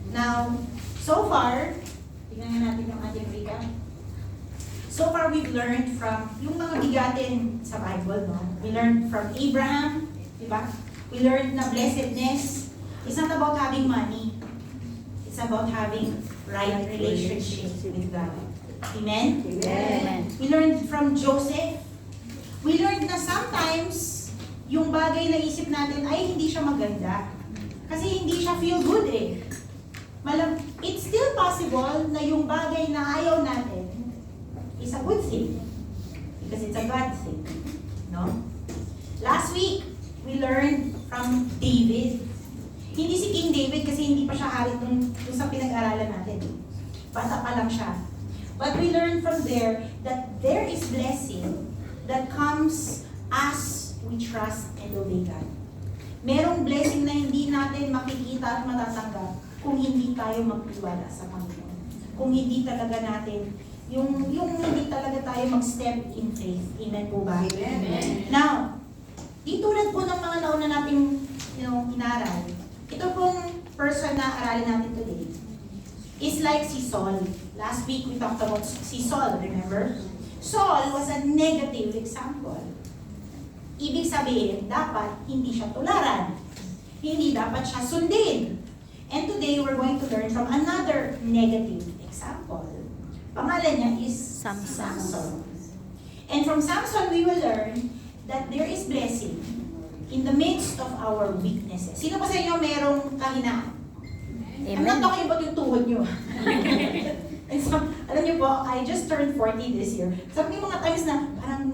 Now, so far, tingnan nga natin yung ating recap. So far, we've learned from yung mga bigatin sa Bible, no? We learned from Abraham, di ba? We learned na blessedness is not about having money. It's about having right relationship with God. Amen? Amen. We learned from Joseph. We learned na sometimes, yung bagay na isip natin ay hindi siya maganda. Kasi hindi siya feel good eh. It's still possible na yung bagay na ayaw natin is a good thing. Because it's a God thing. No? Last week, we learned from David. Hindi si King David kasi hindi pa siya hari dun sa pinag-aralan natin. Bata pa lang siya. But we learned from there that there is blessing that comes as we trust and obey God. Merong blessing na hindi natin makikita at matatanggap kung hindi tayo magtiwala sa Panginoon. Kung hindi talaga natin, yung hindi talaga tayo mag-step in faith. Amen po ba? Amen. Now, di tulad po ng mga nauna nating inaral, ito pong person na aralin natin today is like si Saul. Last week we talked about si Saul, remember? Saul was a negative example. Ibig sabihin, dapat hindi siya tularan. Hindi dapat siya sundin. And today, we're going to learn from another negative example. Pangalan niya is Samson. And from Samson, we will learn that there is blessing in the midst of our weaknesses. Sino pa sa inyo merong kahinaan? I'm not talking about yung tuhod nyo. And so, alam niyo po, I just turned 40 this year. Sabi yung mga times na parang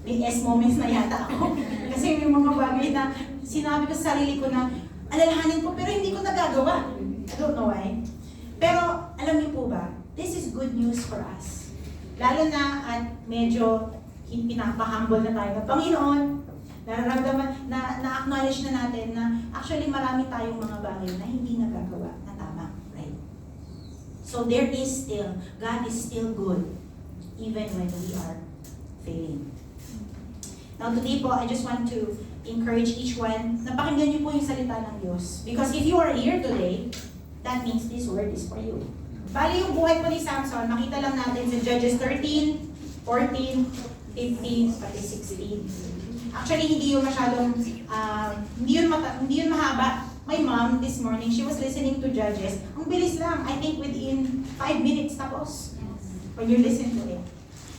may S moments na yata ako. Kasi may mga bagay na sinabi ko sa sarili ko na alalahanin ko pero hindi ko nagagawa. I don't know why. Pero alam niyo po ba, this is good news for us. Lalo na at medyo pinapahumble na tayo ng Panginoon, nararamdaman, na-acknowledge na natin na actually marami tayong mga bagay na hindi nagagawa na tama. Right? So there is still, God is still good even when we are failing. Now today po, I just want to encourage each one na pakinggan niyo po yung salita ng Diyos. Because if you are here today, that means this word is for you. Bali yung buhay po ni Samson, makita lang natin sa Judges 13, 14, 15, pati 16. Actually, hindi yun masyadong, hindi yun mahaba. My mom, this morning, she was listening to Judges. Ang bilis lang. I think within 5 minutes tapos. When you listen to it.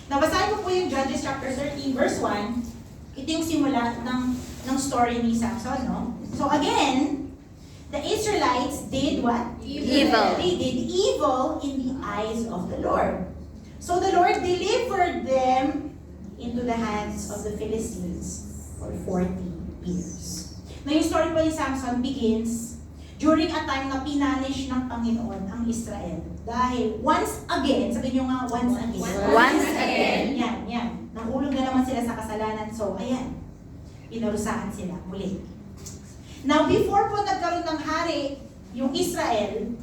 Nabasahin ko po yung Judges chapter 13, verse 1. Ito yung simula ng story ni Samson, no? So again, the Israelites did what? Evil. They did evil in the eyes of the Lord. So the Lord delivered them into the hands of the Philistines for 40 years. Now yung story po ni Samson begins during a time na pinanish ng Panginoon ang Israel. Dahil once again, sabihin nyo nga once again. Once again. Yan. Nahulog na naman sila sa kasalanan. So, ayan. Pinarusahan sila muli. Now, before po nagkaroon ng hari, yung Israel,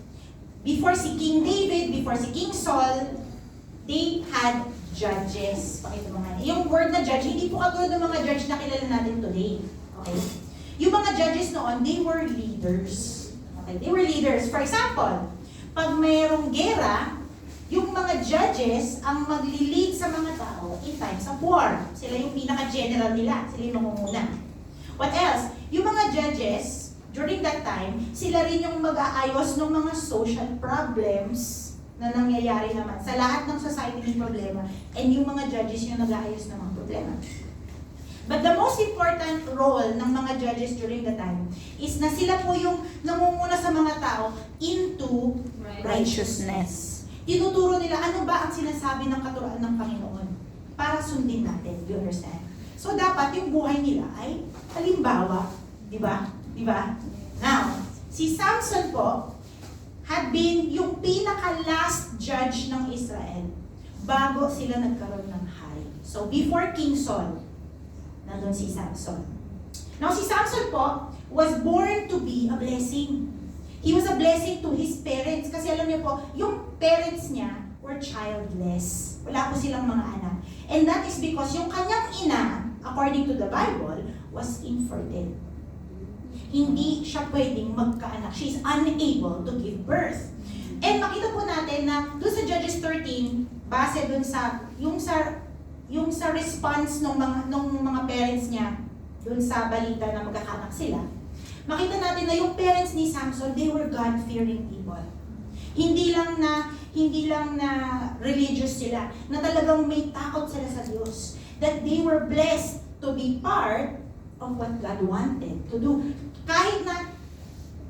before si King David, before si King Saul, they had judges. Pakita mo nga. Yung word na judge, hindi po katulad ng mga judge na kilala natin today. Okay? Yung mga judges noon, they were leaders. Okay? They were leaders. For example, pag mayroong gera, yung mga judges ang magli-lead sa mga tao in times of war. Sila yung pinaka-general nila. Sila yung nangunguna. What else? Yung mga judges, during that time, sila rin yung mag-aayos ng mga social problems na nangyayari naman. Sa lahat ng society may problema. And yung mga judges yung nag-aayos ng mga problema. But the most important role ng mga judges during the time is na sila po yung namumuna sa mga tao into righteousness. Tinuturo nila ano ba ang sinasabi ng katuruan ng Panginoon para sundin natin. Do you understand? So dapat yung buhay nila ay halimbawa. Di ba? Di ba? Now, si Samson po had been yung pinaka-last judge ng Israel bago sila nagkaroon ng hari. So before King Saul, nandun si Samson. Now si Samson po was born to be a blessing. He was a blessing to his parents. Kasi alam niyo po, yung parents niya were childless. Wala po silang mga anak. And that is because yung kanyang ina, according to the Bible, was infertile. hindi siya pwedeng magkaanak. She's unable to give birth. And makita po natin na doon sa Judges 13, base doon sa yung sa response ng mga parents niya doon sa balita na magkakaanak sila, makita natin na yung parents ni Samson, they were God-fearing people. Hindi lang na religious sila, na talagang may takot sila sa Diyos. That they were blessed to be part of what God wanted to do. Kahit na,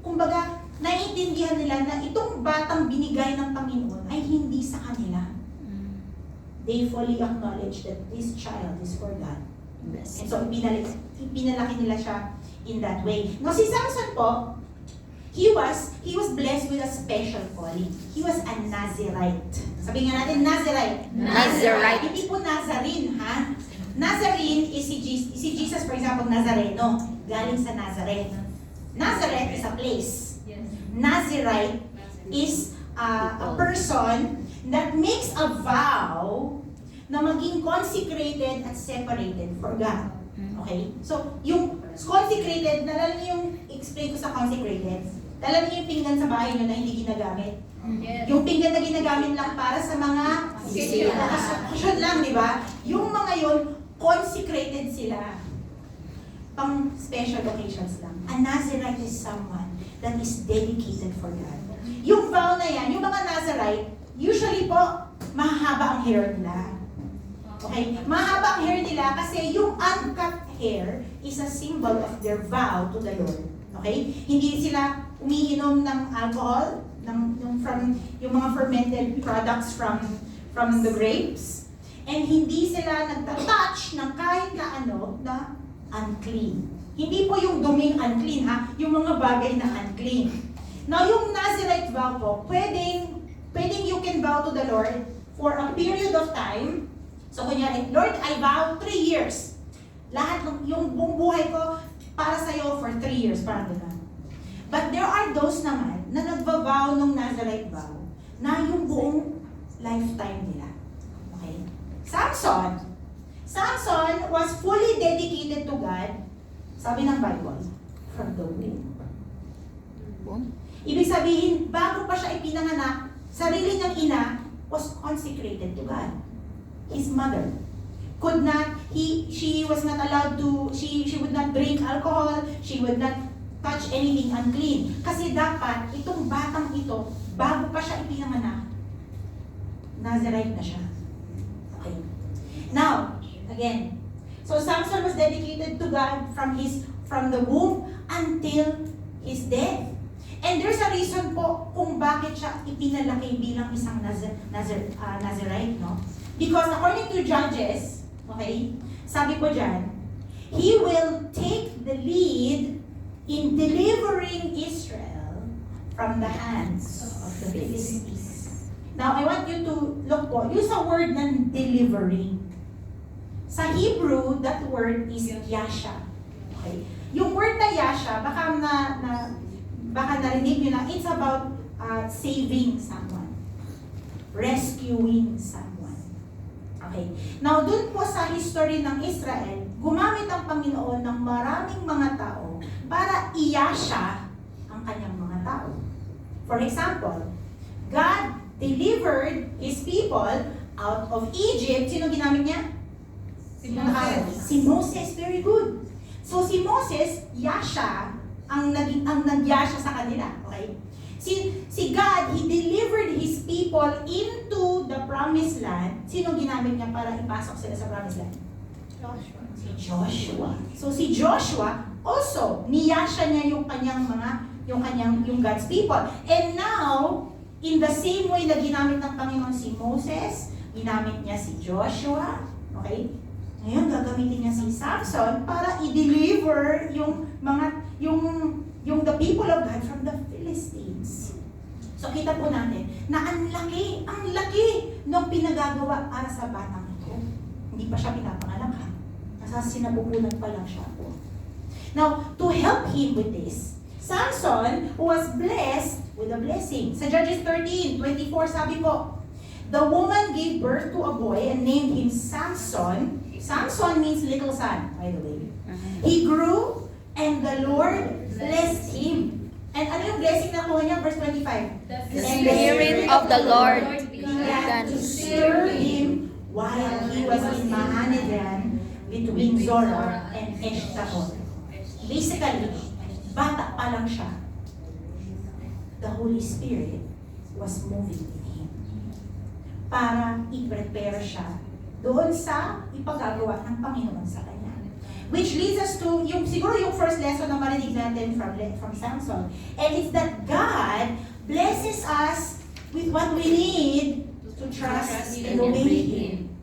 kumbaga, naiintindihan nila na itong batang binigay ng Panginoon ay hindi sa kanila. They fully acknowledge that this child is for God. And so, pinalaki nila siya in that way. Now, si Samson po, he was blessed with a special calling. He was a Nazirite. Sabihin nga natin, Nazirite. Nazirite. Hindi po Nazarene, ha? Nazarene is si Jesus, for example, Nazareno. Galing sa Nazareth. Nazareth is a place. Nazirite is a person that makes a vow na maging consecrated at separated for God. Okay? So, yung consecrated, nalala niyo yung explain ko sa consecrated? Nalala niyo yung pinggan sa bahay niyo na hindi ginagamit? Yes. Yung pinggan na ginagamit lang para sa mga occasion lang, di ba? Yung mga yun, consecrated sila. Pang special occasions lang. A Nazirite is someone that is dedicated for God. Yung vow na yan, yung mga Nazirite, usually po, mahaba ang hair nila. Okay? Mahaba ang hair nila kasi yung uncut hair is a symbol of their vow to the Lord. Okay? Hindi sila umiinom ng alcohol, from yung mga fermented products from the grapes, and hindi sila nagtatouch ng kahit na ano na unclean. Hindi po yung duming unclean, ha? Yung mga bagay na unclean. Now, yung Nazirite vow po, pwedeng you can vow to the Lord for a period of time. So, kunyari, Lord, I vow 3 years. Lahat ng, yung buong buhay ko para sa'yo for 3 years, parang gano'n. But there are those naman na nagva-vow ng Nazirite vow na yung buong lifetime nila. Okay? Samson was fully dedicated to God, sabi ng Bible, from the womb. Ibig sabihin, bago pa siya ipinanganak, sarili niyang ina was consecrated to God. His mother could not, she was not allowed to, she would not drink alcohol, she would not touch anything unclean. Kasi dapat, itong batang ito, bago pa siya ipinanganak, Nazirite na siya. Okay. Now, again, so Samson was dedicated to God from the womb until his death. And there's a reason po kung bakit siya ipinalaki bilang isang Nazirite, no? Because according to Judges, okay, sabi po dyan, he will take the lead in delivering Israel from the hands of the Philistines. Now, I want you to look po, use a word ng delivering. Sa Hebrew, that word is yasha. Okay? Yung word na yasha, baka narinig nyo na, it's about saving someone. Rescuing someone. Okay. Now, dun po sa history ng Israel, gumamit ang Panginoon ng maraming mga tao para iyasya ang kanyang mga tao. For example, God delivered His people out of Egypt. Sino ginamit niya? Si Moses. Very good. So, si Moses, yasha, ang nagyasya sa kanila. Okay? Si God, He delivered His people into the promised land. Sino ginamit niya para ipasok sila sa promised land? Si Joshua. So si Joshua, also, niyasya niya yung God's people. And now, in the same way na ginamit ng Panginoon si Moses, ginamit niya si Joshua. Okay? Ngayon, gagamitin niya si Samson para i-deliver yung the people of God from the Philistines. So kita po natin na ang laki ng pinagagawa para sa batang ito. Hindi pa siya pinapanganak, ha? Nasa sinabubulan pa lang siya po. Now, to help him with this, Samson was blessed with a blessing. Sa Judges 13:24 sabi po, the woman gave birth to a boy and named him Samson. Samson means little son, by the way. He grew, and the Lord blessed him. And ano yung blessing na kuha niya? Verse 25. The Spirit of the Lord began to stir him while he was in Mahanedran between Zorah and Eshtaol. Basically, bata pa lang siya. The Holy Spirit was moving in him para i-prepare siya doon sa ipagagawa ng Panginoon sa kanya. Which leads us to, siguro yung first lesson na marinig natin from Samson. And it's that God blesses us with what we need to trust and obey Him.